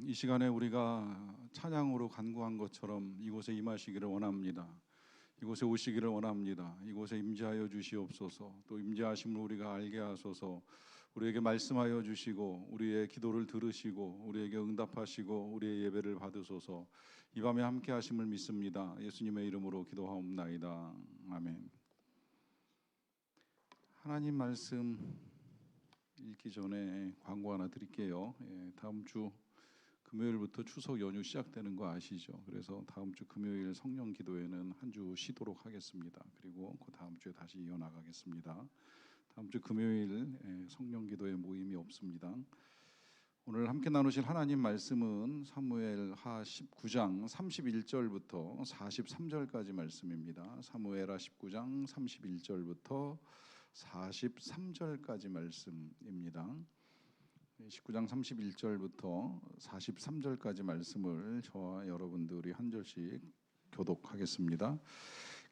이 시간에 우리가 찬양으로 간구한 것처럼 이곳에 임하시기를 원합니다. 이곳에 오시기를 원합니다. 이곳에 임재하여 주시옵소서. 또 임재하심을 우리가 알게 하소서. 우리에게 말씀하여 주시고 우리의 기도를 들으시고 우리에게 응답하시고 우리의 예배를 받으소서. 이 밤에 함께 하심을 믿습니다. 예수님의 이름으로 기도하옵나이다. 아멘. 하나님 말씀 읽기 전에 광고 하나 드릴게요. 다음 주 금요일부터 추석 연휴 시작되는 거 아시죠? 그래서 다음 주 금요일 성령 기도회는 한 주 쉬도록 하겠습니다. 그리고 그 다음 주에 다시 이어나가겠습니다. 다음 주 금요일 성령 기도회 모임이 없습니다. 오늘 함께 나누실 하나님 말씀은 사무엘하 19장 31절부터 43절까지 말씀입니다. 사무엘하 19장 31절부터 43절까지 말씀입니다. 19장 31절부터 43절까지 말씀을 저와 여러분들이 한 절씩 교독하겠습니다.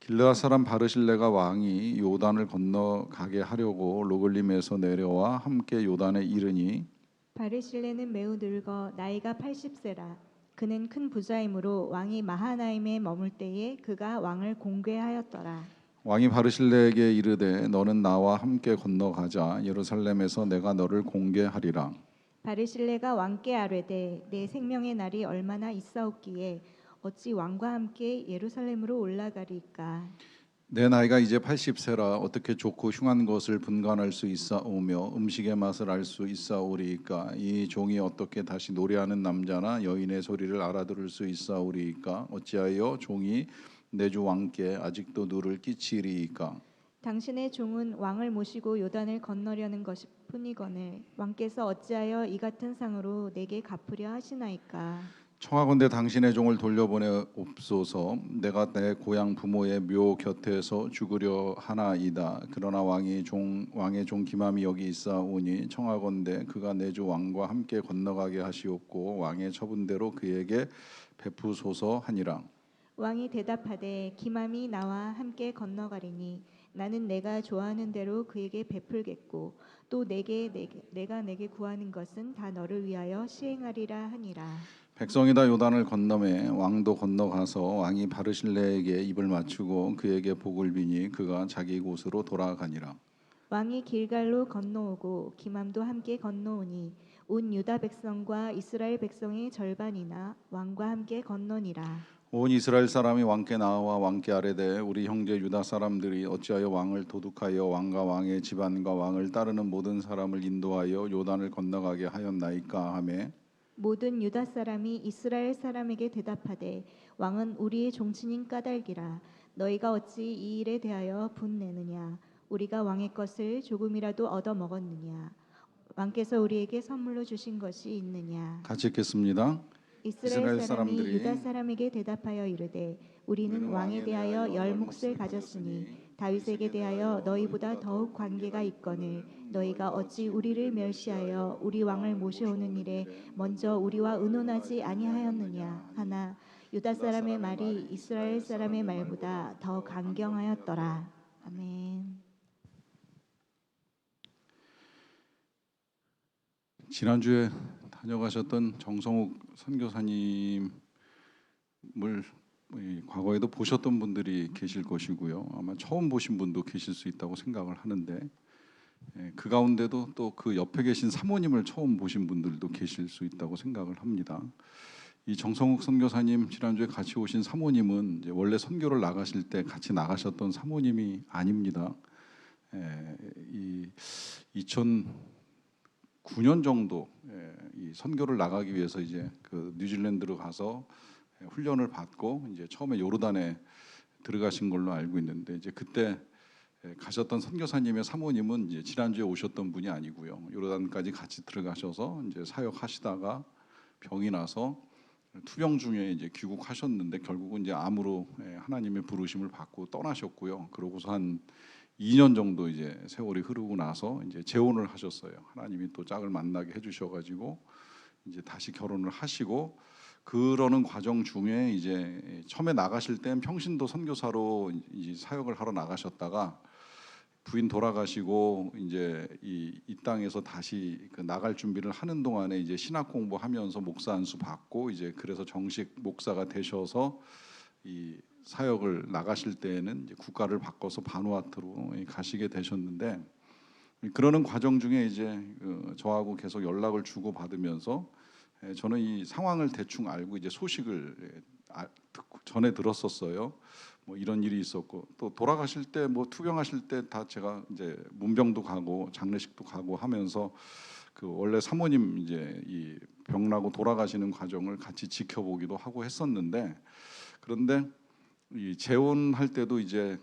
길르앗 사람 바르실레가 왕이 요단을 건너가게 하려고 로글림에서 내려와 함께 요단에 이르니 바르실레는 매우 늙어 나이가 80세라. 그는 큰 부자이므로 왕이 마하나임에 머물 때에 그가 왕을 공궤하였더라. 왕이 바르실레에게 이르되 너는 나와 함께 건너가자. 예루살렘에서 내가 너를 공개하리라. 바르실레가 왕께 아뢰되 내 생명의 날이 얼마나 있사옵기에 어찌 왕과 함께 예루살렘으로 올라가리까. 내 나이가 이제 80세라 어떻게 좋고 흉한 것을 분간할 수 있사오며 음식의 맛을 알 수 있사오리이까. 이 종이 어떻게 다시 노래하는 남자나 여인의 소리를 알아들을 수 있사오리이까. 어찌하여 종이 내 주 왕께 아직도 누를 끼치리이까. 당신의 종은 왕을 모시고 요단을 건너려는 것일 뿐이거늘 왕께서 어찌하여 이 같은 상으로 내게 갚으려 하시나이까. 청하건대 당신의 종을 돌려보내옵소서. 내가 내 고향 부모의 묘 곁에서 죽으려 하나이다. 그러나 왕의 종 기맘이 여기 있사오니 청하건대 그가 내 주 왕과 함께 건너가게 하시옵고 왕의 처분대로 그에게 베푸소서 하니라. 왕이 대답하되 기맘이 나와 함께 건너가리니 나는 내가 좋아하는 대로 그에게 베풀겠고 또 내가 내게 구하는 것은 다 너를 위하여 시행하리라 하니라. 백성이 다 요단을 건너매 왕도 건너가서 왕이 바르실레에게 입을 맞추고 그에게 복을 비니 그가 자기 곳으로 돌아가니라. 왕이 길갈로 건너오고 기맘도 함께 건너오니 온 유다 백성과 이스라엘 백성의 절반이나 왕과 함께 건너니라. 온 이스라엘 사람이 왕께 나와 왕께 아뢰되 우리 형제 유다 사람들이 어찌하여 왕을 도둑하여 왕과 왕의 집안과 왕을 따르는 모든 사람을 인도하여 요단을 건너가게 하였나이까 하매 모든 유다 사람이 이스라엘 사람에게 대답하되 왕은 우리의 종친인 까닭이라. 너희가 어찌 이 일에 대하여 분내느냐. 우리가 왕의 것을 조금이라도 얻어 먹었느냐. 왕께서 우리에게 선물로 주신 것이 있느냐. 같이 읽겠습니다. 이스라엘 사람이 유다 사람에게 대답하여 이르되 우리는 왕에 대하여 열 몫을 가졌으니 다윗에게 대하여 너희보다 더욱 관계가 있거늘 너희가 어찌 우리를 멸시하여 우리 왕을 모셔오는 일에 먼저 우리와 의논하지 아니하였느냐 하나 유다 사람의 말이 이스라엘 사람의 말보다 더 강경하였더라. 아멘. 지난주에 다녀가셨던 정성욱 선교사님을 과거에도 보셨던 분들이 계실 것이고요. 아마 처음 보신 분도 계실 수 있다고 생각을 하는데 그 가운데도 또 그 옆에 계신 사모님을 처음 보신 분들도 계실 수 있다고 생각을 합니다. 이 정성욱 선교사님 지난주에 같이 오신 사모님은 이제 원래 선교를 나가실 때 같이 나가셨던 사모님이 아닙니다. 이 2009년 정도 이 선교를 나가기 위해서 이제 그 뉴질랜드로 가서 훈련을 받고 이제 처음에 요르단에 들어가신 걸로 알고 있는데 이제 그때 가셨던 선교사님의 사모님은 이제 지난주에 오셨던 분이 아니고요. 요르단까지 같이 들어가셔서 이제 사역하시다가 병이 나서 투병 중에 이제 귀국하셨는데 결국은 이제 암으로 하나님의 부르심을 받고 떠나셨고요. 그러고서 한 2년 정도 이제 세월이 흐르고 나서 이제 재혼을 하셨어요. 하나님이 또 짝을 만나게 해주셔가지고 이제 다시 결혼을 하시고 그러는 과정 중에 이제 처음에 나가실 땐 평신도 선교사로 이제 사역을 하러 나가셨다가 부인 돌아가시고 이제 이 땅에서 다시 그 나갈 준비를 하는 동안에 이제 신학 공부하면서 목사 안수 받고 이제 그래서 정식 목사가 되셔서 이 사역을 나가실 때에는 이제 국가를 바꿔서 바누아투로 가시게 되셨는데, 그러는 과정 중에 이제 저하고 계속 연락을 주고 받으면서 저는 이 상황을 대충 알고 이제 소식을 전해 들었었어요. 뭐 이런 일이 있었고, 또 돌아가실 때 뭐 투병하실 때 다 제가 이제 문병도 가고 장례식도 가고 하면서 그 원래 사모님 이제 이 병나고 돌아가시는 과정을 같이 지켜보기도 하고 했었는데, 그런데 이 재혼할 때도 이제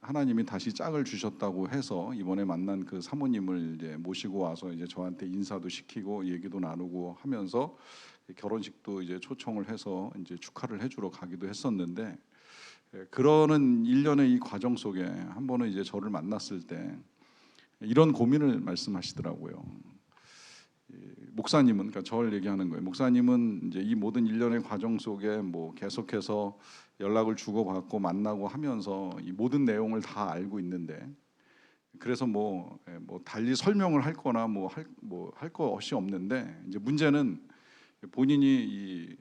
하나님이 다시 짝을 주셨다고 해서 이번에 만난 그 사모님을 이제 모시고 와서 이제 저한테 인사도 시키고 얘기도 나누고 하면서 결혼식도 이제 초청을 해서 이제 축하를 해주러 가기도 했었는데, 그러는 일련의 이 과정 속에 한 번은 이제 저를 만났을 때 이런 고민을 말씀하시더라고요. 목사님은, 그러니까 저를 얘기하는 거예요. 목사님은 이제 이 모든 일련의 과정 속에 뭐 계속해서 연락을 주고받고 만나고 하면서 이 모든 내용을 다 알고 있는데, 그래서 뭐 달리 설명을 할 거나 뭐 할 것이 없는데, 이제 문제는 본인이 이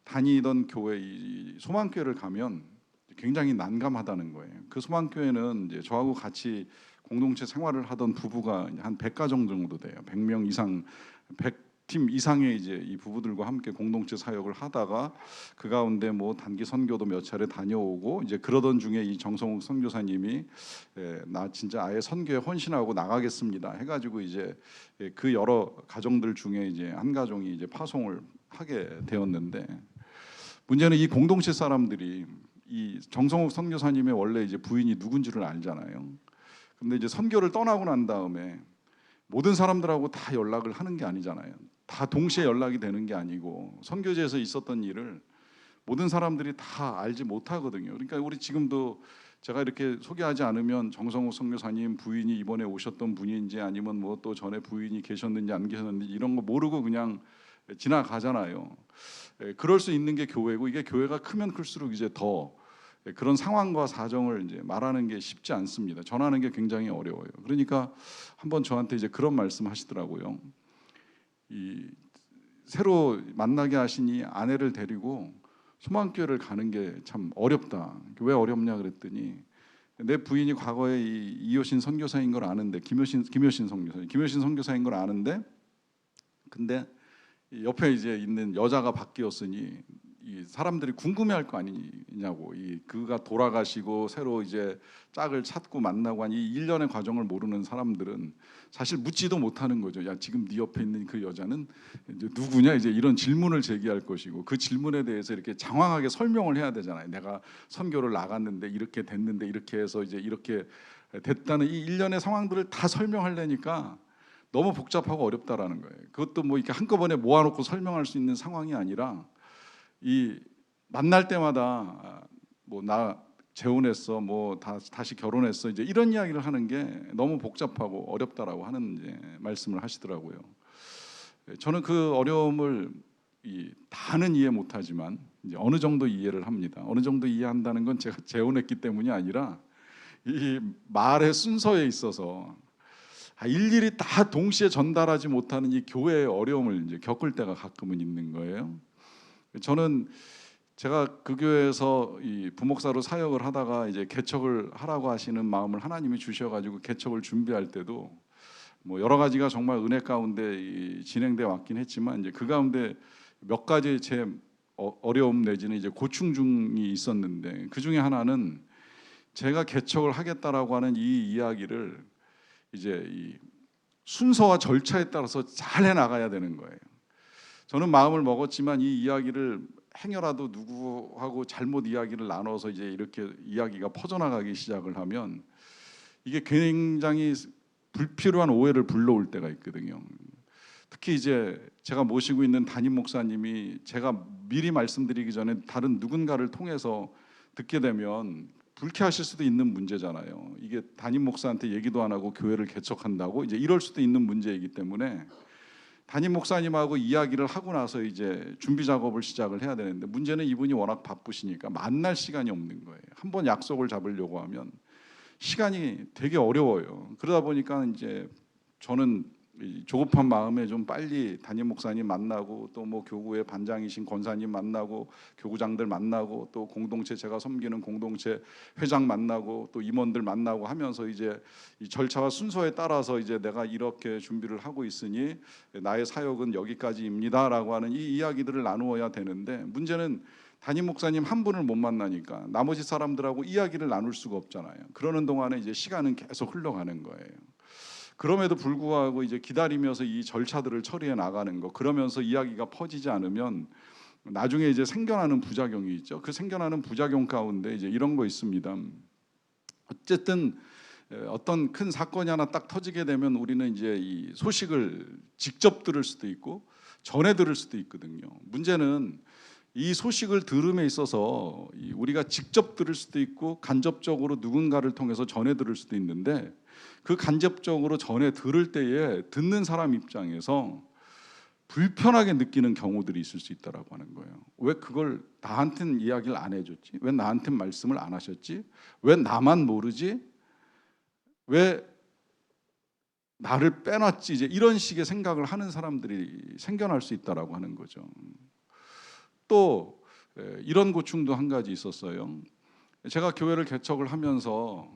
다니던 교회 이 소망교회를 가면 굉장히 난감하다는 거예요. 그 소망교회는 이제 저하고 같이 공동체 생활을 하던 부부가 한 100가정 정도 돼요. 100명 이상, 100팀 이상의 이제 이 부부들과 함께 공동체 사역을 하다가 그 가운데 뭐 단기 선교도 몇 차례 다녀오고 이제 그러던 중에 이 정성욱 선교사님이 나 진짜 아예 선교에 헌신하고 나가겠습니다 해가지고 이제 그 여러 가정들 중에 이제 한 가정이 이제 파송을 하게 되었는데, 문제는 이 공동체 사람들이 이 정성욱 선교사님의 원래 이제 부인이 누군지를 알잖아요. 근데 이제 선교를 떠나고 난 다음에 모든 사람들하고 다 연락을 하는 게 아니잖아요. 다 동시에 연락이 되는 게 아니고 선교지에서 있었던 일을 모든 사람들이 다 알지 못하거든요. 그러니까 우리 지금도 제가 이렇게 소개하지 않으면 정성욱 선교사님 부인이 이번에 오셨던 분인지 아니면 뭐 또 전에 부인이 계셨는지 안 계셨는지 이런 거 모르고 그냥 지나가잖아요. 그럴 수 있는 게 교회고, 이게 교회가 크면 클수록 이제 더 그런 상황과 사정을 이제 말하는 게 쉽지 않습니다. 전하는 게 굉장히 어려워요. 그러니까 한번 저한테 이제 그런 말씀하시더라고요. 이 새로 만나게 하신 이 아내를 데리고 소망교회를 가는 게 참 어렵다. 왜 어렵냐 그랬더니, 내 부인이 과거에 이효신 선교사인 걸 아는데, 김효신 선교사인 걸 아는데, 근데 옆에 이제 있는 여자가 바뀌었으니 이 사람들이 궁금해할 거 아니냐고, 그가 돌아가시고 새로 이제 짝을 찾고 만나고 한 이 일련의 과정을 모르는 사람들은 사실 묻지도 못하는 거죠. 야, 지금 네 옆에 있는 그 여자는 이제 누구냐, 이제 이런 질문을 제기할 것이고, 그 질문에 대해서 이렇게 장황하게 설명을 해야 되잖아요. 내가 선교를 나갔는데 이렇게 됐는데 이렇게 해서 이제 이렇게 됐다는 이 일련의 상황들을 다 설명하려니까 너무 복잡하고 어렵다라는 거예요. 그것도 뭐 이렇게 한꺼번에 모아놓고 설명할 수 있는 상황이 아니라, 이 만날 때마다 뭐 나 재혼했어, 뭐 다시 결혼했어, 이제 이런 이야기를 하는 게 너무 복잡하고 어렵다라고 하는 이제 말씀을 하시더라고요. 저는 그 어려움을 다는 이해 못하지만 이제 어느 정도 이해를 합니다. 어느 정도 이해한다는 건 제가 재혼했기 때문이 아니라 이 말의 순서에 있어서 일일이 다 동시에 전달하지 못하는 이 교회의 어려움을 이제 겪을 때가 가끔은 있는 거예요. 저는 제가 그 교회에서 이 부목사로 사역을 하다가 이제 개척을 하라고 하시는 마음을 하나님이 주셔가지고 개척을 준비할 때도 뭐 여러 가지가 정말 은혜 가운데 진행돼 왔긴 했지만, 이제 그 가운데 몇 가지 제 어려움 내지는 이제 고충 중이 있었는데, 그 중에 하나는 제가 개척을 하겠다라고 하는 이 이야기를 이제 이 순서와 절차에 따라서 잘 해나가야 되는 거예요. 저는 마음을 먹었지만 이 이야기를 행여라도 누구하고 잘못 이야기를 나눠서 이제 이렇게 이야기가 퍼져나가기 시작을 하면 이게 굉장히 불필요한 오해를 불러올 때가 있거든요. 특히 이제 제가 모시고 있는 담임 목사님이 제가 미리 말씀드리기 전에 다른 누군가를 통해서 듣게 되면 불쾌하실 수도 있는 문제잖아요. 이게 담임 목사한테 얘기도 안 하고 교회를 개척한다고 이제 이럴 수도 있는 문제이기 때문에 담임 목사님하고 이야기를 하고 나서 이제 준비 작업을 시작을 해야 되는데, 문제는 이분이 워낙 바쁘시니까 만날 시간이 없는 거예요. 한번 약속을 잡으려고 하면 시간이 되게 어려워요. 그러다 보니까 이제 저는 이 조급한 마음에 좀 빨리 담임 목사님 만나고 또 뭐 교구의 반장이신 권사님 만나고 교구장들 만나고 또 공동체 제가 섬기는 공동체 회장 만나고 또 임원들 만나고 하면서 이제 이 절차와 순서에 따라서 이제 내가 이렇게 준비를 하고 있으니 나의 사역은 여기까지입니다라고 하는 이 이야기들을 나누어야 되는데, 문제는 담임 목사님 한 분을 못 만나니까 나머지 사람들하고 이야기를 나눌 수가 없잖아요. 그러는 동안에 이제 시간은 계속 흘러가는 거예요. 그럼에도 불구하고 이제 기다리면서 이 절차들을 처리해 나가는 거, 그러면서 이야기가 퍼지지 않으면 나중에 이제 생겨나는 부작용이 있죠. 그 생겨나는 부작용 가운데 이제 이런 거 있습니다. 어쨌든 어떤 큰 사건이 하나 딱 터지게 되면 우리는 이제 이 소식을 직접 들을 수도 있고 전해 들을 수도 있거든요. 문제는 이 소식을 들음에 있어서 우리가 직접 들을 수도 있고 간접적으로 누군가를 통해서 전해 들을 수도 있는데, 그 간접적으로 전해 들을 때에 듣는 사람 입장에서 불편하게 느끼는 경우들이 있을 수 있다라고 하는 거예요. 왜 그걸 나한테는 이야기를 안 해줬지? 왜 나한테는 말씀을 안 하셨지? 왜 나만 모르지? 왜 나를 빼놨지? 이제 이런 식의 생각을 하는 사람들이 생겨날 수 있다라고 하는 거죠. 또 이런 고충도 한 가지 있었어요. 제가 교회를 개척을 하면서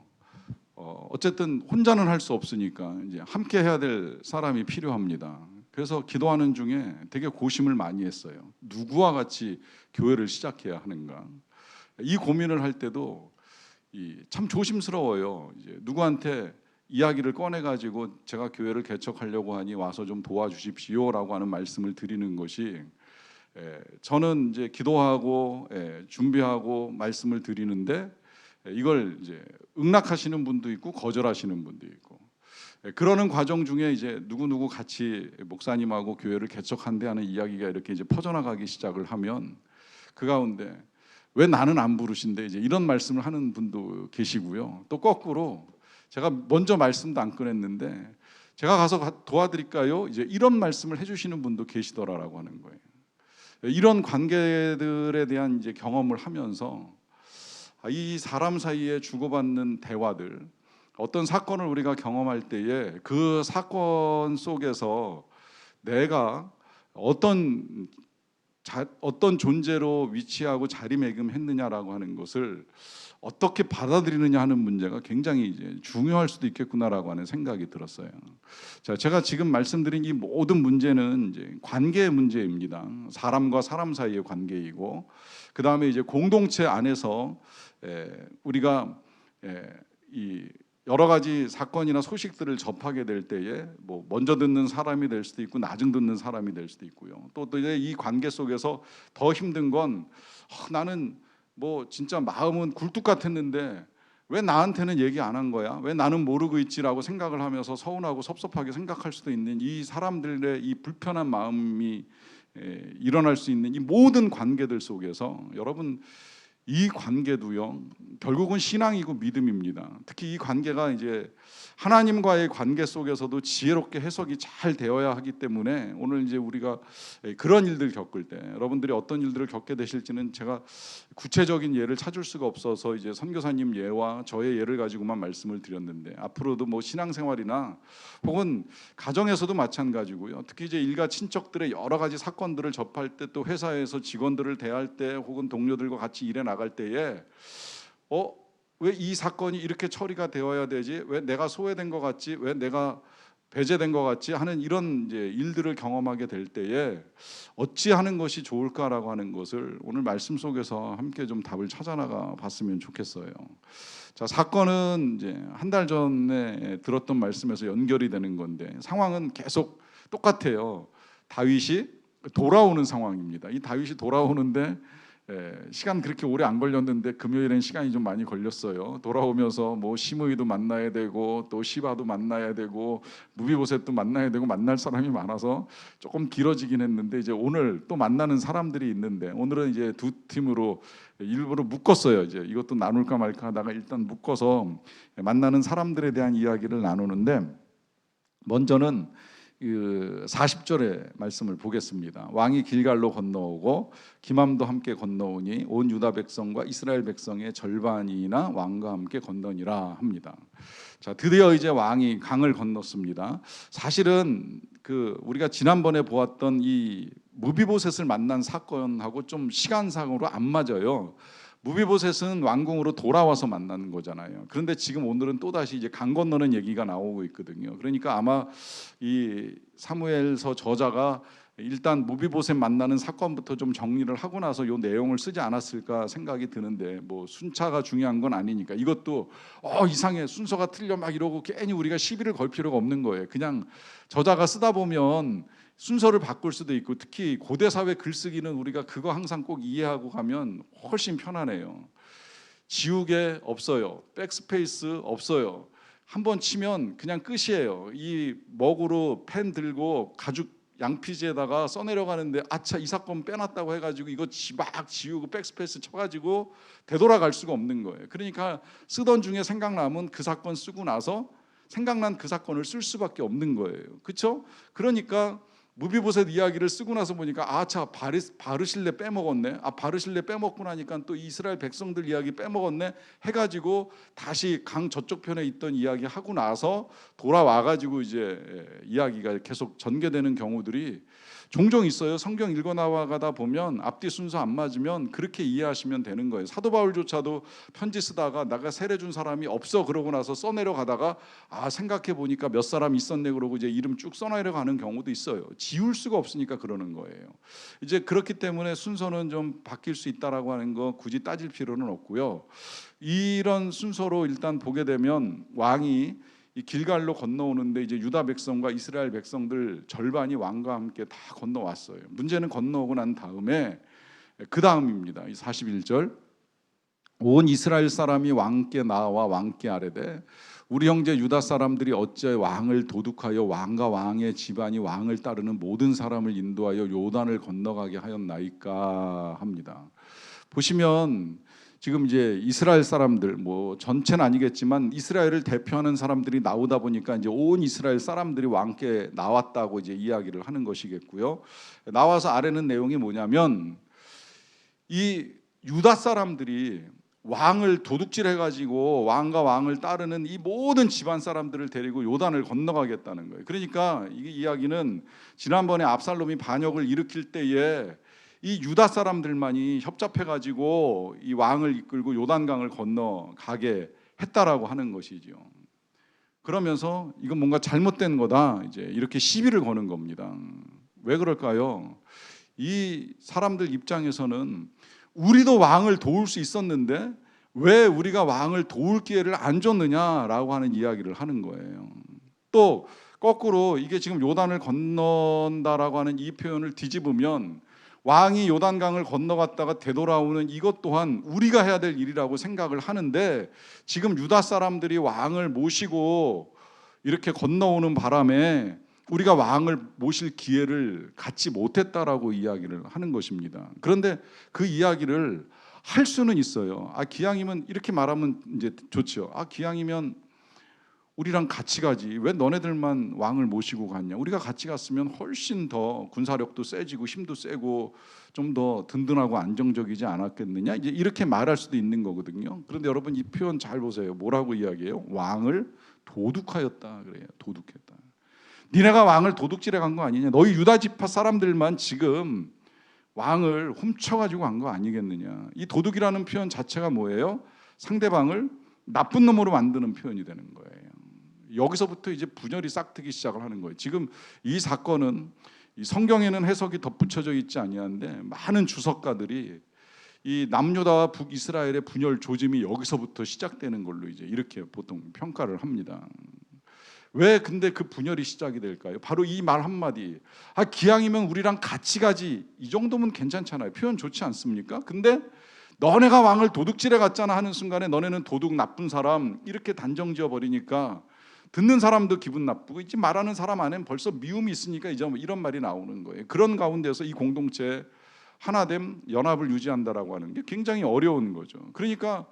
어쨌든 혼자는 할 수 없으니까 이제 함께 해야 될 사람이 필요합니다. 그래서 기도하는 중에 되게 고심을 많이 했어요. 누구와 같이 교회를 시작해야 하는가. 이 고민을 할 때도 참 조심스러워요. 이제 누구한테 이야기를 꺼내 가지고 제가 교회를 개척하려고 하니 와서 좀 도와주십시오라고 하는 말씀을 드리는 것이, 저는 이제 기도하고 준비하고 말씀을 드리는데 이걸 이제 응낙하시는 분도 있고 거절하시는 분도 있고, 그러는 과정 중에 이제 누구 같이 목사님하고 교회를 개척한대 하는 이야기가 이렇게 이제 퍼져나가기 시작을 하면 그 가운데 왜 나는 안 부르신데 이제 이런 말씀을 하는 분도 계시고요. 또 거꾸로 제가 먼저 말씀도 안 꺼냈는데 제가 가서 도와드릴까요? 이제 이런 말씀을 해주시는 분도 계시더라라고 하는 거예요. 이런 관계들에 대한 이제 경험을 하면서 이 사람 사이에 주고받는 대화들, 어떤 사건을 우리가 경험할 때에 그 사건 속에서 내가 어떤 존재로 위치하고 자리매김했느냐라고 하는 것을 어떻게 받아들이느냐 하는 문제가 굉장히 이제 중요할 수도 있겠구나라고 하는 생각이 들었어요. 자, 제가 지금 말씀드린 이 모든 문제는 이제 관계의 문제입니다. 사람과 사람 사이의 관계이고, 그 다음에 이제 공동체 안에서 우리가 이 여러 가지 사건이나 소식들을 접하게 될 때에 뭐 먼저 듣는 사람이 될 수도 있고 나중 듣는 사람이 될 수도 있고요. 또 이 관계 속에서 더 힘든 건 나는 뭐 진짜 마음은 굴뚝 같았는데 왜 나한테는 얘기 안 한 거야? 왜 나는 모르고 있지라고 생각을 하면서 서운하고 섭섭하게 생각할 수도 있는 이 사람들의 이 불편한 마음이 일어날 수 있는 이 모든 관계들 속에서, 여러분 이 관계도요 결국은 신앙이고 믿음입니다. 특히 이 관계가 이제 하나님과의 관계 속에서도 지혜롭게 해석이 잘 되어야 하기 때문에 오늘 이제 우리가 그런 일들 겪을 때 여러분들이 어떤 일들을 겪게 되실지는 제가 구체적인 예를 찾을 수가 없어서 이제 선교사님 예와 저의 예를 가지고만 말씀을 드렸는데, 앞으로도 뭐 신앙생활이나 혹은 가정에서도 마찬가지고요. 특히 이제 일가 친척들의 여러 가지 사건들을 접할 때, 또 회사에서 직원들을 대할 때 혹은 동료들과 같이 일해 나갈 때에 왜 이 사건이 이렇게 처리가 되어야 되지? 왜 내가 소외된 것 같지? 왜 내가 배제된 것 같지? 하는 이런 이제 일들을 경험하게 될 때에 어찌 하는 것이 좋을까라고 하는 것을 오늘 말씀 속에서 함께 좀 답을 찾아나가 봤으면 좋겠어요. 자, 사건은 이제 한 달 전에 들었던 말씀에서 연결이 되는 건데 상황은 계속 똑같아요. 다윗이 돌아오는 상황입니다. 이 다윗이 돌아오는데 시간 그렇게 오래 안 걸렸는데 금요일엔 시간이 좀 많이 걸렸어요. 돌아오면서 뭐 시므이도 만나야 되고 또 시바도 만나야 되고 무비보셋도 만나야 되고 만날 사람이 많아서 조금 길어지긴 했는데, 이제 오늘 또 만나는 사람들이 있는데 오늘은 이제 두 팀으로 일부러 묶었어요. 이제 이것도 나눌까 말까 하다가 일단 묶어서 만나는 사람들에 대한 이야기를 나누는데, 먼저는 40절의 말씀을 보겠습니다. 왕이 길갈로 건너오고 기맘도 함께 건너오니 온 유다 백성과 이스라엘 백성의 절반이나 왕과 함께 건너니라 합니다. 자, 드디어 이제 왕이 강을 건넜습니다. 사실은 우리가 지난번에 보았던 이 무비보셋을 만난 사건하고 좀 시간상으로 안 맞아요. 무비보셋은 왕궁으로 돌아와서 만나는 거잖아요. 그런데 지금 오늘은 또 다시 이제 강 건너는 얘기가 나오고 있거든요. 그러니까 아마 이 사무엘서 저자가 일단 무비보셋 만나는 사건부터 좀 정리를 하고 나서 이 내용을 쓰지 않았을까 생각이 드는데, 뭐 순차가 중요한 건 아니니까 이것도 이상해, 순서가 틀려 막 이러고 괜히 우리가 시비를 걸 필요가 없는 거예요. 그냥 저자가 쓰다 보면 순서를 바꿀 수도 있고, 특히 고대 사회 글쓰기는 우리가 그거 항상 꼭 이해하고 가면 훨씬 편하네요. 지우개 없어요. 백스페이스 없어요. 한번 치면 그냥 끝이에요. 이 먹으로 펜 들고 가죽 양피지에다가 써내려가는데 아차, 이 사건 빼놨다고 해가지고 이거 막 지우고 백스페이스 쳐가지고 되돌아갈 수가 없는 거예요. 그러니까 쓰던 중에 생각나면 그 사건 쓰고 나서 생각난 그 사건을 쓸 수밖에 없는 거예요. 그렇죠? 그러니까 무비보셋 이야기를 쓰고 나서 보니까 아차, 바르실레 빼먹었네. 바르실레 빼먹고 나니까 또 이스라엘 백성들 이야기 빼먹었네 해가지고 다시 강 저쪽 편에 있던 이야기 하고 나서 돌아와가지고 이제 이야기가 계속 전개되는 경우들이 종종 있어요. 성경 읽어 나가다 보면 앞뒤 순서 안 맞으면 그렇게 이해하시면 되는 거예요. 사도 바울조차도 편지 쓰다가 내가 세례 준 사람이 없어 그러고 나서 써내려가다가 생각해 보니까 몇 사람 있었네 그러고 이제 이름 쭉 써내려가는 경우도 있어요. 지울 수가 없으니까 그러는 거예요. 이제 그렇기 때문에 순서는 좀 바뀔 수 있다라고 하는 거 굳이 따질 필요는 없고요. 이런 순서로 일단 보게 되면 왕이 이 길갈로 건너오는데 이제 유다 백성과 이스라엘 백성들 절반이 왕과 함께 다 건너왔어요. 문제는 건너오고 난 다음에 그 다음입니다. 이 41절, 온 이스라엘 사람이 왕께 나와 왕께 아뢰되 우리 형제 유다 사람들이 어째 왕을 도둑하여 왕과 왕의 집안이 왕을 따르는 모든 사람을 인도하여 요단을 건너가게 하였나이까 합니다. 보시면 지금 이제 이스라엘 사람들, 뭐 전체는 아니겠지만 이스라엘을 대표하는 사람들이 나오다 보니까 이제 온 이스라엘 사람들이 왕께 나왔다고 이제 이야기를 하는 것이겠고요. 나와서 아뢰는 내용이 뭐냐면 이 유다 사람들이 왕을 도둑질해가지고 왕과 왕을 따르는 이 모든 집안 사람들을 데리고 요단을 건너가겠다는 거예요. 그러니까 이 이야기는 지난번에 압살롬이 반역을 일으킬 때에 이 유다 사람들만이 협잡해가지고 이 왕을 이끌고 요단강을 건너가게 했다라고 하는 것이죠. 그러면서 이건 뭔가 잘못된 거다, 이제 이렇게 시비를 거는 겁니다. 왜 그럴까요? 이 사람들 입장에서는 우리도 왕을 도울 수 있었는데 왜 우리가 왕을 도울 기회를 안 줬느냐라고 하는 이야기를 하는 거예요. 또 거꾸로 이게 지금 요단을 건넌다라고 하는 이 표현을 뒤집으면 왕이 요단강을 건너갔다가 되돌아오는 이것 또한 우리가 해야 될 일이라고 생각을 하는데, 지금 유다 사람들이 왕을 모시고 이렇게 건너오는 바람에 우리가 왕을 모실 기회를 갖지 못했다라고 이야기를 하는 것입니다. 그런데 그 이야기를 할 수는 있어요. 기왕이면 이렇게 말하면 이제 좋죠. 기왕이면 우리랑 같이 가지, 왜 너네들만 왕을 모시고 갔냐, 우리가 같이 갔으면 훨씬 더 군사력도 세지고 힘도 세고 좀 더 든든하고 안정적이지 않았겠느냐, 이제 이렇게 말할 수도 있는 거거든요. 그런데 여러분 이 표현 잘 보세요. 뭐라고 이야기해요? 왕을 도둑하였다 그래요. 도둑했다. 니네가 왕을 도둑질해 간 거 아니냐, 너희 유다 지파 사람들만 지금 왕을 훔쳐가지고 간 거 아니겠느냐. 이 도둑이라는 표현 자체가 뭐예요? 상대방을 나쁜 놈으로 만드는 표현이 되는 거예요. 여기서부터 이제 분열이 싹트기 시작을 하는 거예요. 지금 이 사건은 이 성경에는 해석이 덧붙여져 있지 아니한데 많은 주석가들이 이 남유다와 북이스라엘의 분열 조짐이 여기서부터 시작되는 걸로 이제 이렇게 보통 평가를 합니다. 왜 근데 그 분열이 시작이 될까요? 바로 이 말 한마디, 기왕이면 우리랑 같이 가지, 이 정도면 괜찮잖아요. 표현 좋지 않습니까? 근데 너네가 왕을 도둑질해 갔잖아 하는 순간에 너네는 도둑, 나쁜 사람 이렇게 단정 지어버리니까 듣는 사람도 기분 나쁘고, 이제 말하는 사람 안에는 벌써 미움이 있으니까 이제 이런 말이 나오는 거예요. 그런 가운데서 이 공동체 하나됨, 연합을 유지한다라고 하는 게 굉장히 어려운 거죠. 그러니까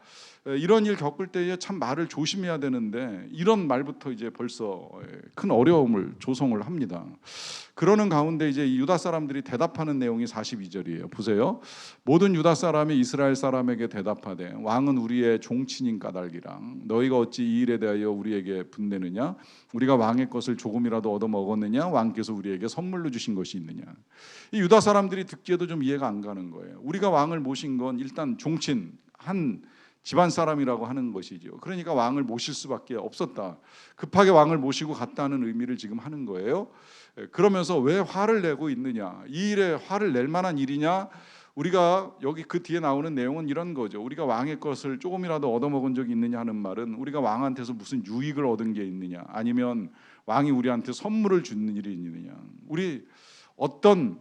이런 일 겪을 때에 참 말을 조심해야 되는데 이런 말부터 이제 벌써 큰 어려움을 조성을 합니다. 그러는 가운데 이제 유다 사람들이 대답하는 내용이 42절이에요. 보세요. 모든 유다 사람이 이스라엘 사람에게 대답하되 왕은 우리의 종친인 까닭이랑 너희가 어찌 이 일에 대하여 우리에게 분내느냐? 우리가 왕의 것을 조금이라도 얻어 먹었느냐? 왕께서 우리에게 선물로 주신 것이 있느냐? 이 유다 사람들이 듣기에도 좀 이해가 안 가는 거예요. 우리가 왕을 모신 건 일단 종친 한 집안 사람이라고 하는 것이죠. 그러니까 왕을 모실 수밖에 없었다. 급하게 왕을 모시고 갔다는 의미를 지금 하는 거예요. 그러면서 왜 화를 내고 있느냐? 이 일에 화를 낼 만한 일이냐? 우리가 여기 그 뒤에 나오는 내용은 이런 거죠. 우리가 왕의 것을 조금이라도 얻어먹은 적이 있느냐 하는 말은 우리가 왕한테서 무슨 유익을 얻은 게 있느냐, 아니면 왕이 우리한테 선물을 주는 일이 있느냐, 우리 어떤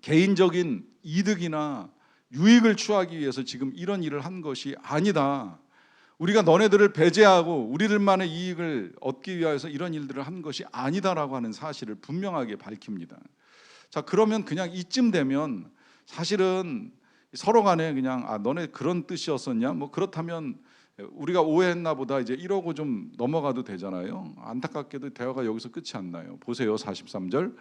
개인적인 이득이나 유익을 취하기 위해서 지금 이런 일을 한 것이 아니다. 우리가 너네들을 배제하고 우리들만의 이익을 얻기 위해서 이런 일들을 한 것이 아니다라고 하는 사실을 분명하게 밝힙니다. 자, 그러면 그냥 이쯤 되면 사실은 서로 간에 그냥 너네 그런 뜻이었었냐? 뭐 그렇다면 우리가 오해했나 보다 이제 이러고 좀 넘어가도 되잖아요. 안타깝게도 대화가 여기서 끝이 안 나요. 보세요. 43절.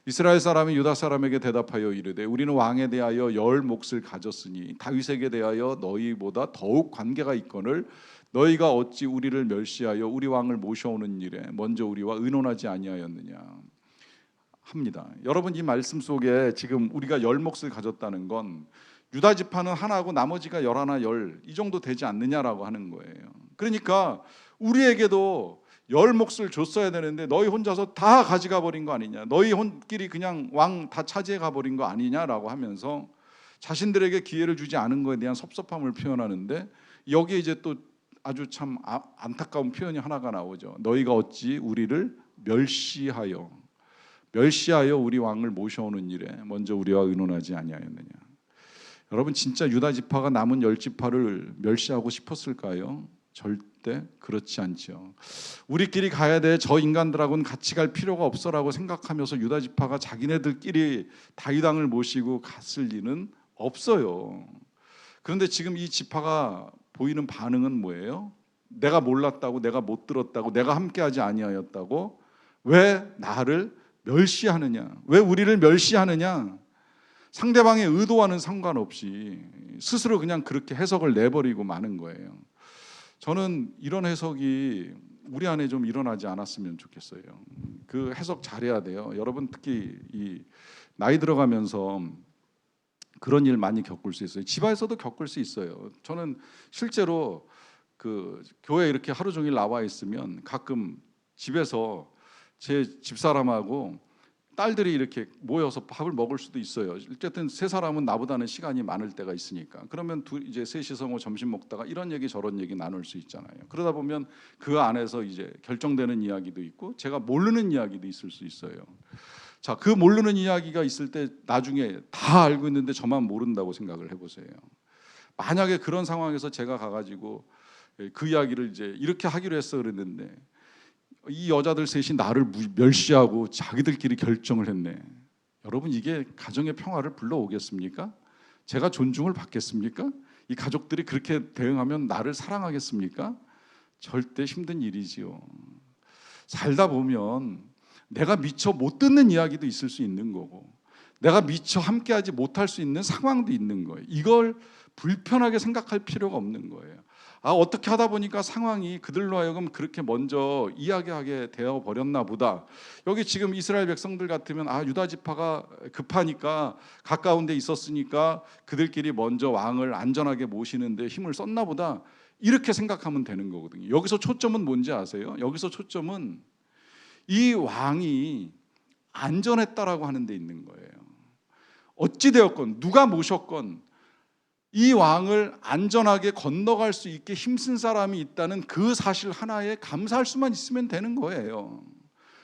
이스라엘 사람이 유다 사람에게 대답하여 이르되 우리는 왕에 대하여 열 몫을 가졌으니 다윗에게 대하여 너희보다 더욱 관계가 있거늘 너희가 어찌 우리를 멸시하여 우리 왕을 모셔오는 일에 먼저 우리와 의논하지 아니하였느냐 합니다. 여러분, 이 말씀 속에 지금 우리가 열 몫을 가졌다는 건 유다 지파는 하나고 나머지가 11, 10 이 정도 되지 않느냐라고 하는 거예요. 그러니까 우리에게도 열 몫을 줬어야 되는데 너희 혼자서 다 가져가 버린 거 아니냐, 너희 혼끼리 그냥 왕 다 차지해 가 버린 거 아니냐라고 하면서 자신들에게 기회를 주지 않은 것에 대한 섭섭함을 표현하는데, 여기에 이제 또 아주 참 안타까운 표현이 하나가 나오죠. 너희가 어찌 우리를 멸시하여 우리 왕을 모셔오는 일에 먼저 우리와 의논하지 아니하였느냐. 여러분, 진짜 유다 지파가 남은 10지파를 멸시하고 싶었을까요? 절대 그렇지 않죠. 우리끼리 가야 돼, 저 인간들하고는 같이 갈 필요가 없어라고 생각하면서 유다 지파가 자기네들끼리 다윗 왕을 모시고 갔을 리는 없어요. 그런데 지금 이 지파가 보이는 반응은 뭐예요? 내가 몰랐다고, 내가 못 들었다고, 내가 함께하지 아니하였다고, 왜 나를 멸시하느냐, 왜 우리를 멸시하느냐. 상대방의 의도와는 상관없이 스스로 그냥 그렇게 해석을 내버리고 마는 거예요. 저는 이런 해석이 우리 안에 좀 일어나지 않았으면 좋겠어요. 그 해석 잘해야 돼요. 여러분, 특히 이 나이 들어가면서 그런 일 많이 겪을 수 있어요. 집안에서도 겪을 수 있어요. 저는 실제로 그 교회 이렇게 하루 종일 나와 있으면 가끔 집에서 제 집사람하고 딸들이 이렇게 모여서 밥을 먹을 수도 있어요. 어쨌든 세 사람은 나보다는 시간이 많을 때가 있으니까. 그러면 이제 셋이서 뭐 점심 먹다가 이런 얘기 저런 얘기 나눌 수 있잖아요. 그러다 보면 그 안에서 이제 결정되는 이야기도 있고 제가 모르는 이야기도 있을 수 있어요. 자, 그 모르는 이야기가 있을 때 나중에 다 알고 있는데 저만 모른다고 생각을 해보세요. 만약에 그런 상황에서 제가 가가지고 그 이야기를 이제 이렇게 하기로 했어 그랬는데 이 여자들 셋이 나를 멸시하고 자기들끼리 결정을 했네. 여러분, 이게 가정의 평화를 불러오겠습니까? 제가 존중을 받겠습니까? 이 가족들이 그렇게 대응하면 나를 사랑하겠습니까? 절대 힘든 일이지요. 살다 보면 내가 미처 못 듣는 이야기도 있을 수 있는 거고 내가 미처 함께하지 못할 수 있는 상황도 있는 거예요. 이걸 불편하게 생각할 필요가 없는 거예요. 어떻게 하다 보니까 상황이 그들로 하여금 그렇게 먼저 이야기하게 되어 버렸나 보다. 여기 지금 이스라엘 백성들 같으면 유다 지파가 급하니까 가까운 데 있었으니까 그들끼리 먼저 왕을 안전하게 모시는데 힘을 썼나 보다, 이렇게 생각하면 되는 거거든요. 여기서 초점은 뭔지 아세요? 여기서 초점은 이 왕이 안전했다라고 하는 데 있는 거예요. 어찌되었건 누가 모셨건 이 왕을 안전하게 건너갈 수 있게 힘쓴 사람이 있다는 그 사실 하나에 감사할 수만 있으면 되는 거예요.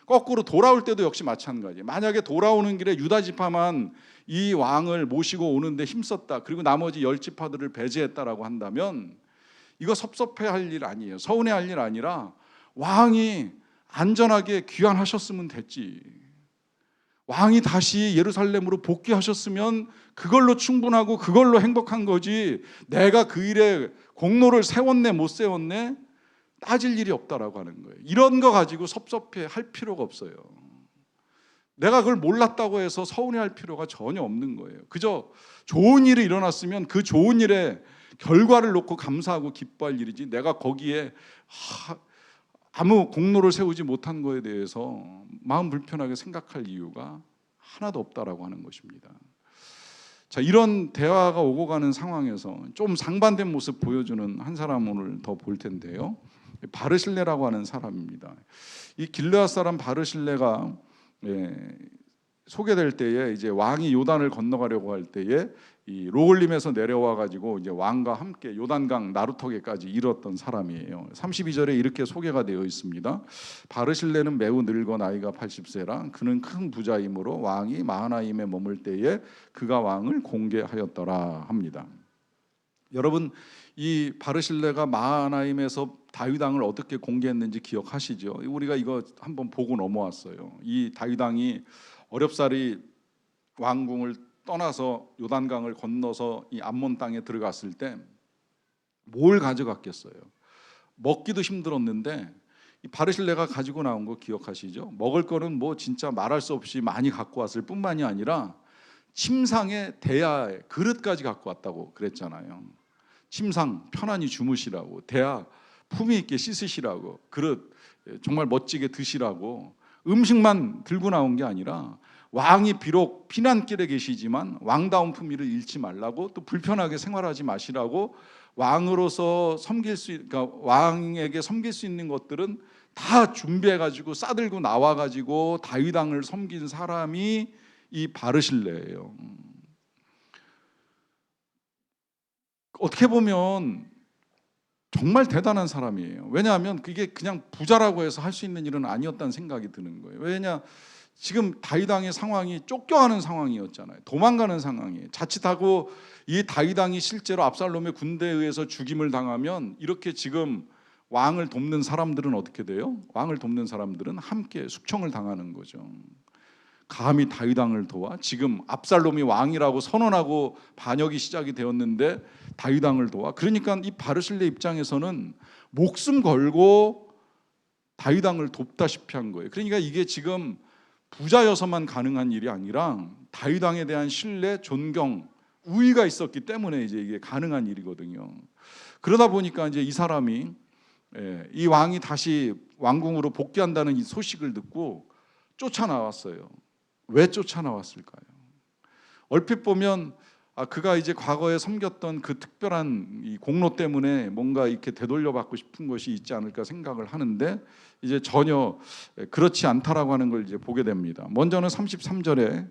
거꾸로 돌아올 때도 역시 마찬가지예요. 만약에 돌아오는 길에 유다 지파만 이 왕을 모시고 오는데 힘썼다, 그리고 나머지 10지파들을 배제했다라고 한다면 이거 섭섭해할 일 아니에요. 서운해할 일 아니라 왕이 안전하게 귀환하셨으면 됐지. 왕이 다시 예루살렘으로 복귀하셨으면 그걸로 충분하고 그걸로 행복한 거지, 내가 그 일에 공로를 세웠네 못 세웠네 따질 일이 없다라고 하는 거예요. 이런 거 가지고 섭섭해 할 필요가 없어요. 내가 그걸 몰랐다고 해서 서운해할 필요가 전혀 없는 거예요. 그저 좋은 일이 일어났으면 그 좋은 일의 결과를 놓고 감사하고 기뻐할 일이지, 내가 거기에 아무 공로를 세우지 못한 거에 대해서 마음 불편하게 생각할 이유가 하나도 없다라고 하는 것입니다. 자, 이런 대화가 오고 가는 상황에서 좀 상반된 모습 보여주는 한 사람 오늘 더 볼 텐데요. 바르실레라고 하는 사람입니다. 이 길르앗 사람 바르실레가 소개될 때에 이제 왕이 요단을 건너가려고 할 때에 이 로글림에서 내려와 가지고 이제 왕과 함께 요단강 나루터게까지 이뤘던 사람이에요. 32절에 이렇게 소개가 되어 있습니다. 바르실레는 매우 늙어 나이가 80세라 그는 큰 부자이므로 왕이 마하나임에 머물 때에 그가 왕을 공개하였더라 합니다. 여러분, 이 바르실레가 마하나임에서 다윗 왕을 어떻게 공개했는지 기억하시죠? 우리가 이거 한번 보고 넘어왔어요. 이 다윗 왕이 어렵사리 왕궁을 떠나서 요단강을 건너서 이 암몬 땅에 들어갔을 때 뭘 가져갔겠어요? 먹기도 힘들었는데 이 바르실레가 가지고 나온 거 기억하시죠? 먹을 거는 뭐 진짜 말할 수 없이 많이 갖고 왔을 뿐만이 아니라 침상에 대야에 그릇까지 갖고 왔다고 그랬잖아요. 침상 편안히 주무시라고, 대야 품위 있게 씻으시라고, 그릇 정말 멋지게 드시라고, 음식만 들고 나온 게 아니라 왕이 비록 피난길에 계시지만 왕다운 품위를 잃지 말라고, 또 불편하게 생활하지 마시라고, 왕으로서 그러니까 왕에게 섬길 수 있는 것들은 다 준비해가지고 싸들고 나와가지고 다윗 왕을 섬긴 사람이 이 바르실레예요. 어떻게 보면 정말 대단한 사람이에요. 왜냐하면 그게 그냥 부자라고 해서 할 수 있는 일은 아니었다는 생각이 드는 거예요. 왜냐, 지금 다윗 왕의 상황이 쫓겨가는 상황이었잖아요. 도망가는 상황이에요. 자칫하고 이 다윗 왕이 실제로 압살롬의 군대에 의해서 죽임을 당하면 이렇게 지금 왕을 돕는 사람들은 어떻게 돼요? 왕을 돕는 사람들은 함께 숙청을 당하는 거죠. 감히 다윗 왕을 도와? 지금 압살롬이 왕이라고 선언하고 반역이 시작이 되었는데 다윗 왕을 도와? 그러니까 이 바르실레 입장에서는 목숨 걸고 다윗 왕을 돕다시피 한 거예요. 그러니까 이게 지금 부자여서만 가능한 일이 아니라 다윗 왕에 대한 신뢰, 존경, 우위가 있었기 때문에 이제 이게 가능한 일이거든요. 그러다 보니까 이제 이 사람이 이 왕이 다시 왕궁으로 복귀한다는 이 소식을 듣고 쫓아나왔어요. 왜 쫓아나왔을까요? 얼핏 보면 그가 이제 과거에 섬겼던 그 특별한 이 공로 때문에 뭔가 이렇게 되돌려받고 싶은 것이 있지 않을까 생각을 하는데 이제 전혀 그렇지 않다라고 하는 걸 이제 보게 됩니다. 먼저는 33절에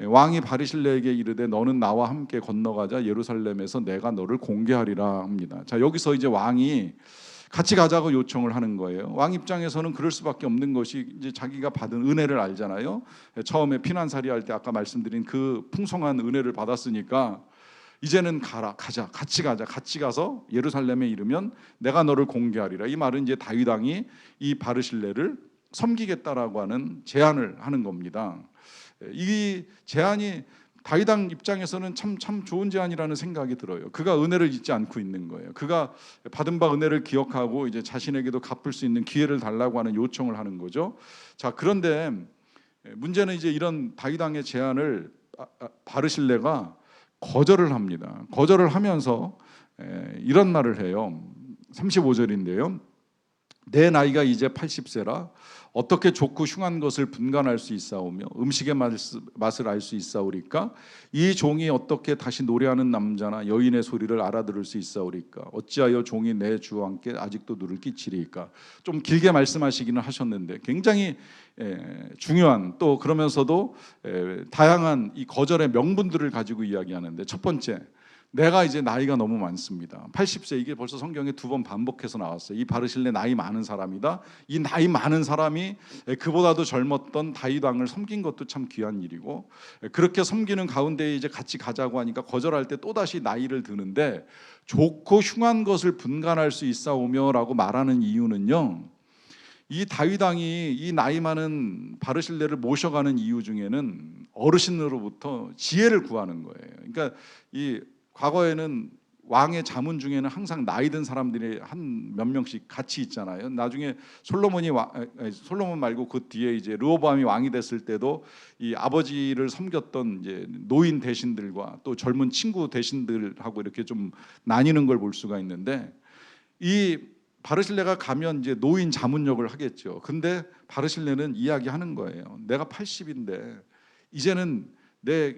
왕이 바르실레에게 이르되 너는 나와 함께 건너가자 예루살렘에서 내가 너를 공개하리라 합니다. 자, 여기서 이제 왕이 같이 가자고 요청을 하는 거예요. 왕 입장에서는 그럴 수밖에 없는 것이 이제 자기가 받은 은혜를 알잖아요. 처음에 피난살이 할 때 아까 말씀드린 그 풍성한 은혜를 받았으니까 이제는 가자, 같이 가자, 같이 가서 예루살렘에 이르면 내가 너를 공개하리라. 이 말은 이제 다윗 왕이 이 바르실레를 섬기겠다라고 하는 제안을 하는 겁니다. 이 제안이 다윗 왕 입장에서는 참 좋은 제안이라는 생각이 들어요. 그가 은혜를 잊지 않고 있는 거예요. 그가 받은 바 은혜를 기억하고 이제 자신에게도 갚을 수 있는 기회를 달라고 하는 요청을 하는 거죠. 자, 그런데 문제는 이제 이런 다윗 왕의 제안을 바르실레가 거절을 합니다. 거절을 하면서 이런 말을 해요. 35절인데요. 내 나이가 이제 80세라 어떻게 좋고 흉한 것을 분간할 수 있사오며 음식의 맛을 알 수 있사오리까? 이 종이 어떻게 다시 노래하는 남자나 여인의 소리를 알아들을 수 있사오리까? 어찌하여 종이 내 주와 함께 아직도 누를 끼치리까? 좀 길게 말씀하시기는 하셨는데 굉장히 중요한, 또 그러면서도 다양한 이 거절의 명분들을 가지고 이야기하는데, 첫 번째, 내가 이제 나이가 너무 많습니다. 80세, 이게 벌써 성경에 2번 반복해서 나왔어요. 이 바르실레 나이 많은 사람이다. 이 나이 많은 사람이 그보다도 젊었던 다윗 왕을 섬긴 것도 참 귀한 일이고, 그렇게 섬기는 가운데 이제 같이 가자고 하니까 거절할 때 또다시 나이를 드는데, 좋고 흉한 것을 분간할 수 있사오며라고 말하는 이유는요, 이 다윗 왕이 이 나이 많은 바르실레를 모셔가는 이유 중에는 어르신으로부터 지혜를 구하는 거예요. 그러니까 이 과거에는 왕의 자문 중에는 항상 나이 든 사람들이 한 몇 명씩 같이 있잖아요. 나중에 솔로몬 말고 그 뒤에 이제 르호보암이 왕이 됐을 때도 이 아버지를 섬겼던 이제 노인 대신들과 또 젊은 친구 대신들하고 이렇게 좀 나뉘는 걸 볼 수가 있는데, 이 바르실레가 가면 이제 노인 자문역을 하겠죠. 근데 바르실레는 이야기하는 거예요. 내가 80인데 이제는 내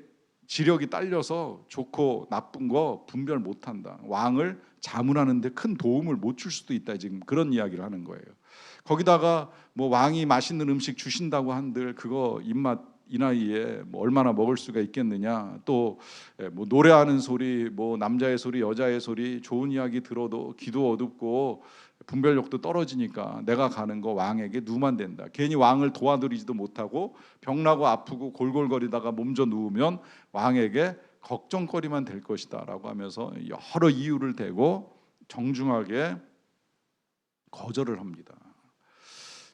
지력이 딸려서 좋고 나쁜 거 분별 못한다. 왕을 자문하는데 큰 도움을 못 줄 수도 있다. 지금 그런 이야기를 하는 거예요. 거기다가 뭐 왕이 맛있는 음식 주신다고 한들 그거 입맛 이 나이에 뭐 얼마나 먹을 수가 있겠느냐. 또 뭐 노래하는 소리, 뭐 남자의 소리, 여자의 소리, 좋은 이야기 들어도 귀도 어둡고 분별력도 떨어지니까 내가 가는 거 왕에게 누만 된다. 괜히 왕을 도와드리지도 못하고 병나고 아프고 골골거리다가 몸져 누우면 왕에게 걱정거리만 될 것이다 라고 하면서 여러 이유를 대고 정중하게 거절을 합니다.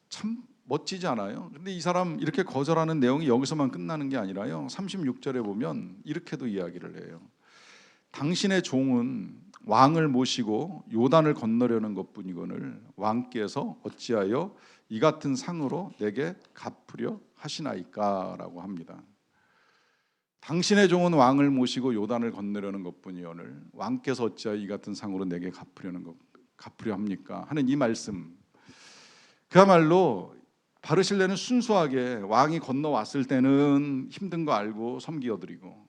참 멋지지 않아요? 근데 이 사람 이렇게 거절하는 내용이 여기서만 끝나는 게 아니라요, 36절에 보면 이렇게도 이야기를 해요. 당신의 종은 왕을 모시고 요단을 건너려는 것뿐이거늘 왕께서 어찌하여 이 같은 상으로 내게 갚으려 하시나이까 라고 합니다. 당신의 종은 왕을 모시고 요단을 건너려는 것뿐이오늘 왕께서 어찌하여 이 같은 상으로 내게 갚으려 합니까 하는 이 말씀, 그야말로 바르실레는 순수하게 왕이 건너왔을 때는 힘든 거 알고 섬기어드리고,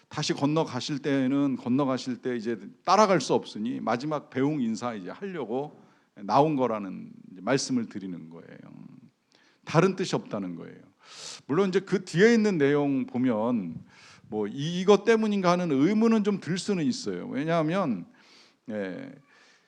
다시 건너가실 때 이제 따라갈 수 없으니 마지막 배웅 인사 이제 하려고 나온 거라는 말씀을 드리는 거예요. 다른 뜻이 없다는 거예요. 물론 이제 그 뒤에 있는 내용 보면 뭐 이것 때문인가 하는 의문은 좀 들 수는 있어요. 왜냐하면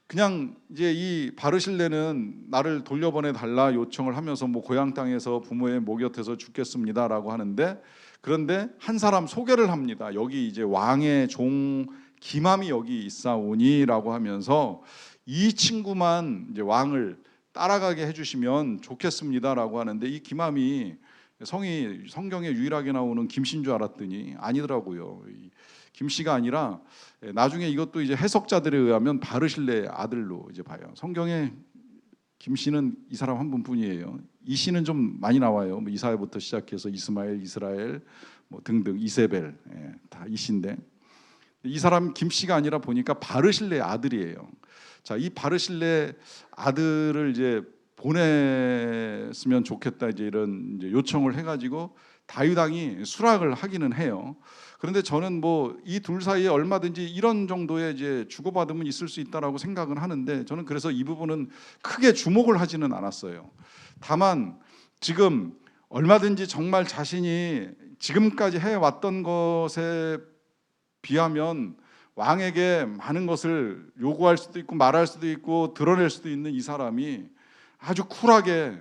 그냥 이제 이 바르실레는 나를 돌려보내 달라 요청을 하면서 뭐 고향 땅에서 부모의 목 곁에서 죽겠습니다라고 하는데, 그런데 한 사람 소개를 합니다. 여기 이제 왕의 종 기맘이 여기 있사오니라고 하면서 이 친구만 이제 왕을 따라가게 해주시면 좋겠습니다라고 하는데, 이 기맘이 성이 성경에 유일하게 나오는 김씨인 줄 알았더니 아니더라고요. 김씨가 아니라 나중에 이것도 이제 해석자들에 의하면 바르실레의 아들로 이제 봐요. 성경에 김씨는 이 사람 한 분뿐이에요. 이 씨는 좀 많이 나와요. 뭐 이사야부터 시작해서 이스마엘, 이스라엘 뭐 등등, 이세벨, 다 이 씨인데, 이 사람 김씨가 아니라 보니까 바르실레의 아들이에요. 자, 이 바르실레 아들을 이제 보냈으면 좋겠다 이제 이런 이제 요청을 해가지고 다윗 왕이 수락을 하기는 해요. 그런데 저는 뭐 이 둘 사이에 얼마든지 이런 정도의 이제 주고받음은 있을 수 있다라고 생각은 하는데, 저는 그래서 이 부분은 크게 주목을 하지는 않았어요. 다만 지금 얼마든지 정말 자신이 지금까지 해왔던 것에 비하면 왕에게 많은 것을 요구할 수도 있고 말할 수도 있고 드러낼 수도 있는 이 사람이 아주 쿨하게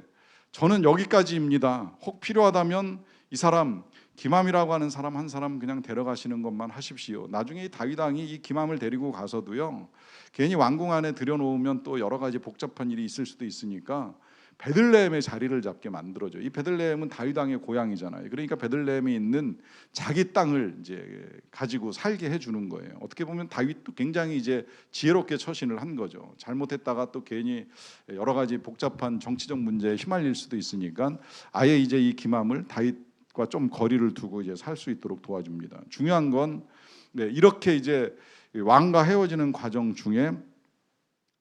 저는 여기까지입니다. 혹 필요하다면 이 사람 기맘이라고 하는 사람 한 사람 그냥 데려가시는 것만 하십시오. 나중에 이 다윗 왕이 이 기맘을 데리고 가서도요, 괜히 왕궁 안에 들여놓으면 또 여러 가지 복잡한 일이 있을 수도 있으니까 베들레헴의 자리를 잡게 만들어줘요. 이 베들레헴은 다윗 왕의 고향이잖아요. 그러니까 베들레헴에 있는 자기 땅을 이제 가지고 살게 해주는 거예요. 어떻게 보면 다윗도 굉장히 이제 지혜롭게 처신을 한 거죠. 잘못했다가 또 괜히 여러 가지 복잡한 정치적 문제에 휘말릴 수도 있으니까 아예 이제 이 기맘을 다윗과 좀 거리를 두고 이제 살 수 있도록 도와줍니다. 중요한 건 이렇게 이제 왕과 헤어지는 과정 중에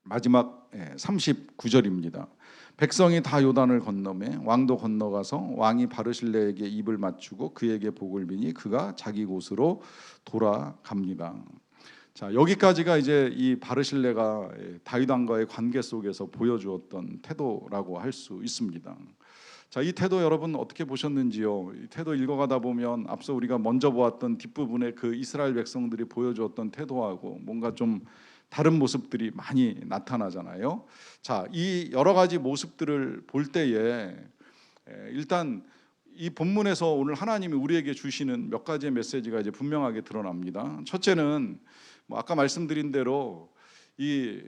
마지막 39절입니다. 백성이 다 요단을 건너매 왕도 건너가서 왕이 바르실레에게 입을 맞추고 그에게 복을 비니 그가 자기 곳으로 돌아갑니다. 자, 여기까지가 이제 이 바르실레가 다윗 왕과의 관계 속에서 보여주었던 태도라고 할 수 있습니다. 자, 이 태도 여러분 어떻게 보셨는지요? 이 태도 읽어가다 보면 앞서 우리가 먼저 보았던 뒷부분에 그 이스라엘 백성들이 보여주었던 태도하고 뭔가 좀 다른 모습들이 많이 나타나잖아요. 자, 이 여러 가지 모습들을 볼 때에 일단 이 본문에서 오늘 하나님이 우리에게 주시는 몇 가지의 메시지가 이제 분명하게 드러납니다. 첫째는 뭐 아까 말씀드린 대로 이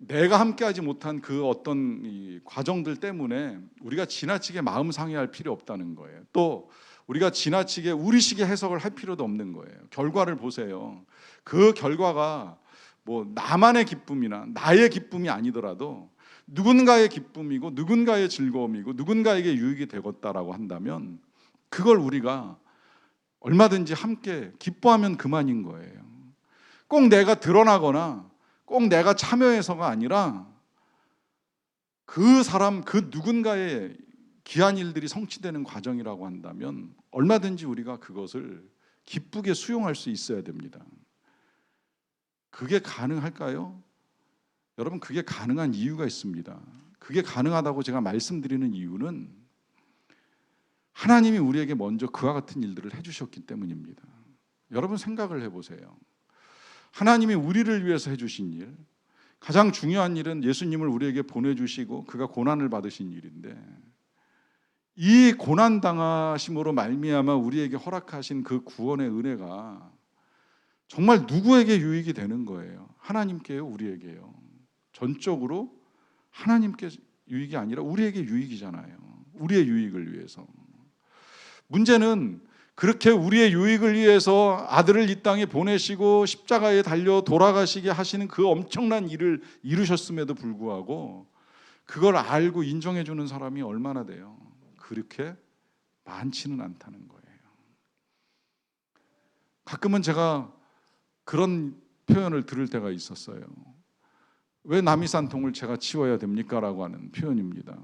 내가 함께하지 못한 그 어떤 이 과정들 때문에 우리가 지나치게 마음 상해할 필요 없다는 거예요. 또 우리가 지나치게 우리식의 해석을 할 필요도 없는 거예요. 결과를 보세요. 그 결과가 뭐 나만의 기쁨이나 나의 기쁨이 아니더라도 누군가의 기쁨이고 누군가의 즐거움이고 누군가에게 유익이 되었다라고 한다면 그걸 우리가 얼마든지 함께 기뻐하면 그만인 거예요. 꼭 내가 드러나거나 꼭 내가 참여해서가 아니라 그 사람 그 누군가의 귀한 일들이 성취되는 과정이라고 한다면 얼마든지 우리가 그것을 기쁘게 수용할 수 있어야 됩니다. 그게 가능할까요? 여러분, 그게 가능한 이유가 있습니다. 그게 가능하다고 제가 말씀드리는 이유는 하나님이 우리에게 먼저 그와 같은 일들을 해주셨기 때문입니다. 여러분 생각을 해보세요. 하나님이 우리를 위해서 해주신 일, 가장 중요한 일은 예수님을 우리에게 보내주시고 그가 고난을 받으신 일인데, 이 고난당하심으로 말미암아 우리에게 허락하신 그 구원의 은혜가 정말 누구에게 유익이 되는 거예요? 하나님께요, 우리에게요? 전적으로 하나님께 유익이 아니라 우리에게 유익이잖아요. 우리의 유익을 위해서. 문제는 그렇게 우리의 유익을 위해서 아들을 이 땅에 보내시고 십자가에 달려 돌아가시게 하시는 그 엄청난 일을 이루셨음에도 불구하고 그걸 알고 인정해 주는 사람이 얼마나 돼요? 그렇게 많지는 않다는 거예요. 가끔은 제가 그런 표현을 들을 때가 있었어요. 왜 남이 싼 통을 제가 치워야 됩니까? 라고 하는 표현입니다.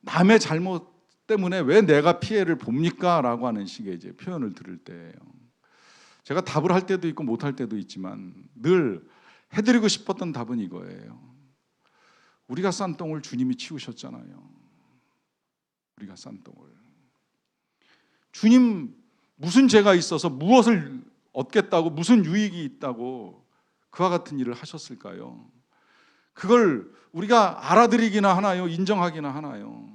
남의 잘못 때문에 왜 내가 피해를 봅니까? 라고 하는 식의 이제 표현을 들을 때예요. 제가 답을 할 때도 있고 못 할 때도 있지만 늘 해드리고 싶었던 답은 이거예요. 우리가 싼 똥을 주님이 치우셨잖아요. 우리가 싼 똥을. 주님 무슨 죄가 있어서 무엇을 얻겠다고, 무슨 유익이 있다고 그와 같은 일을 하셨을까요? 그걸 우리가 알아들이기나 하나요? 인정하기나 하나요?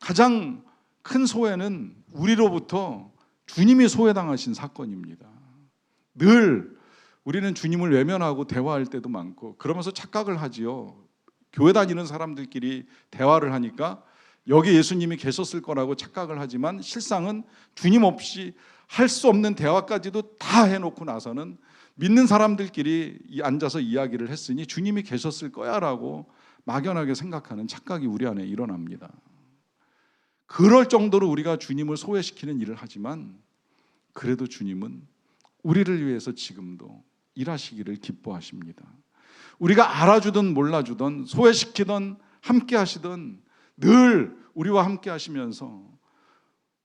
가장 큰 소외는 우리로부터 주님이 소외당하신 사건입니다. 늘 우리는 주님을 외면하고 대화할 때도 많고 그러면서 착각을 하지요. 교회 다니는 사람들끼리 대화를 하니까 여기 예수님이 계셨을 거라고 착각을 하지만 실상은 주님 없이 할 수 없는 대화까지도 다 해놓고 나서는 믿는 사람들끼리 앉아서 이야기를 했으니 주님이 계셨을 거야 라고 막연하게 생각하는 착각이 우리 안에 일어납니다. 그럴 정도로 우리가 주님을 소외시키는 일을 하지만 그래도 주님은 우리를 위해서 지금도 일하시기를 기뻐하십니다. 우리가 알아주든 몰라주든 소외시키든 함께 하시든 늘 우리와 함께 하시면서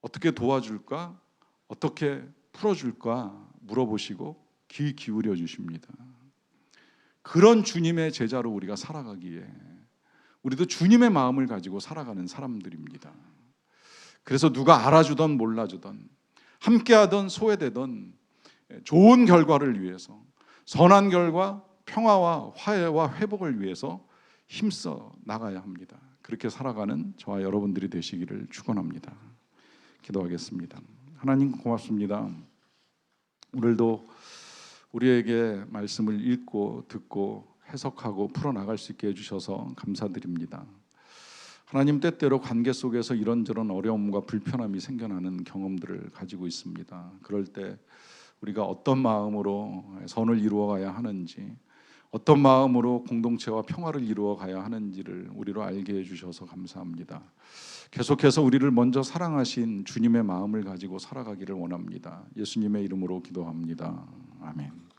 어떻게 도와줄까? 어떻게 풀어줄까? 물어보시고 귀 기울여 주십니다. 그런 주님의 제자로 우리가 살아가기에 우리도 주님의 마음을 가지고 살아가는 사람들입니다. 그래서 누가 알아주던 몰라주던 함께하던 소외되던 좋은 결과를 위해서, 선한 결과, 평화와 화해와 회복을 위해서 힘써 나가야 합니다. 그렇게 살아가는 저와 여러분들이 되시기를 축원합니다. 기도하겠습니다. 하나님 고맙습니다. 오늘도 우리에게 말씀을 읽고 듣고 해석하고 풀어나갈 수 있게 해주셔서 감사드립니다. 하나님, 때때로 관계 속에서 이런저런 어려움과 불편함이 생겨나는 경험들을 가지고 있습니다. 그럴 때 우리가 어떤 마음으로 선을 이루어가야 하는지, 어떤 마음으로 공동체와 평화를 이루어가야 하는지를 우리로 알게 해주셔서 감사합니다. 계속해서 우리를 먼저 사랑하신 주님의 마음을 가지고 살아가기를 원합니다. 예수님의 이름으로 기도합니다. 아멘.